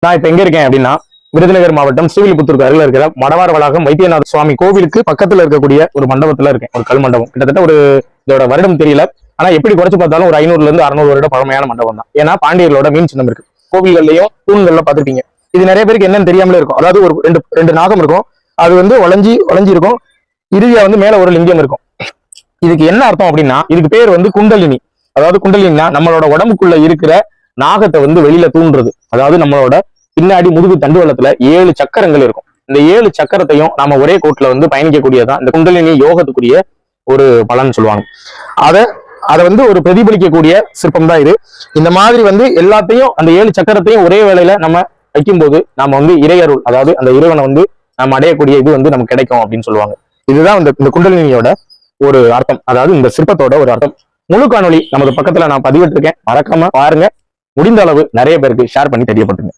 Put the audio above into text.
நான் இப்ப எங்க இருக்கேன் அப்படின்னா விருதுநகர் மாவட்டம் ஸ்ரீவில்லிபுத்தூருக்கு அருகில் இருக்கிற மடவார் வளாகம் வைத்தியநாத சுவாமி கோவிலுக்கு பக்கத்துல இருக்கக்கூடிய ஒரு மண்டபத்துல இருக்கேன். ஒரு கல் மண்டபம், கிட்டத்தட்ட ஒரு இதோட வருடம் தெரியல. ஆனா எப்படி குறைச்சு பார்த்தாலும் ஒரு 500ல இருந்து 600 வருட பழமையான மண்டபம் தான். ஏன்னா பாண்டியர்களோட மீன் சின்னம் இருக்கு. கோவில்கள்லயும் தூண்கள்ல பாத்துருப்பீங்க. இது நிறைய பேருக்கு என்னன்னு தெரியாமலே இருக்கும். அதாவது ஒரு ரெண்டு நாகம் இருக்கும். அது வளைஞ்சி இருக்கும். இறுதியா மேல ஒரு லிங்கம் இருக்கும். இதுக்கு என்ன அர்த்தம் அப்படின்னா, இதுக்கு பேர் குண்டலினி. அதாவது குண்டலினா நம்மளோட உடம்புக்குள்ள இருக்கிற நாகத்தை வெளியில தூண்டுறது. அதாவது நம்மளோட பின்னாடி முதுகு தண்டுவலத்துல 7 சக்கரங்கள் இருக்கும். இந்த 7 சக்கரத்தையும் நாம ஒரே கோட்ல பயணிக்கக்கூடியதான் இந்த குண்டலினி யோகத்துக்குரிய ஒரு பலன் சொல்லுவாங்க. அதை ஒரு பிரதிபலிக்கக்கூடிய சிற்பம் தான் இது. இந்த மாதிரி எல்லாத்தையும் அந்த 7 சக்கரத்தையும் ஒரே வேளையில நம்ம வைக்கும்போது நாம இறையருள், அதாவது அந்த இறைவனை நம்ம அடையக்கூடிய இது நமக்கு கிடைக்கும் அப்படின்னு சொல்லுவாங்க. இதுதான் இந்த குண்டலினியோட ஒரு அர்த்தம், அதாவது இந்த சிற்பத்தோட ஒரு அர்த்தம். முழு காணொளி நமது பக்கத்துல நான் பதிவிட்டிருக்கேன். மறக்காம பாருங்க. முடிந்த அளவு நிறைய பேருக்கு ஷேர் பண்ணி தெரியப்படுத்துங்க.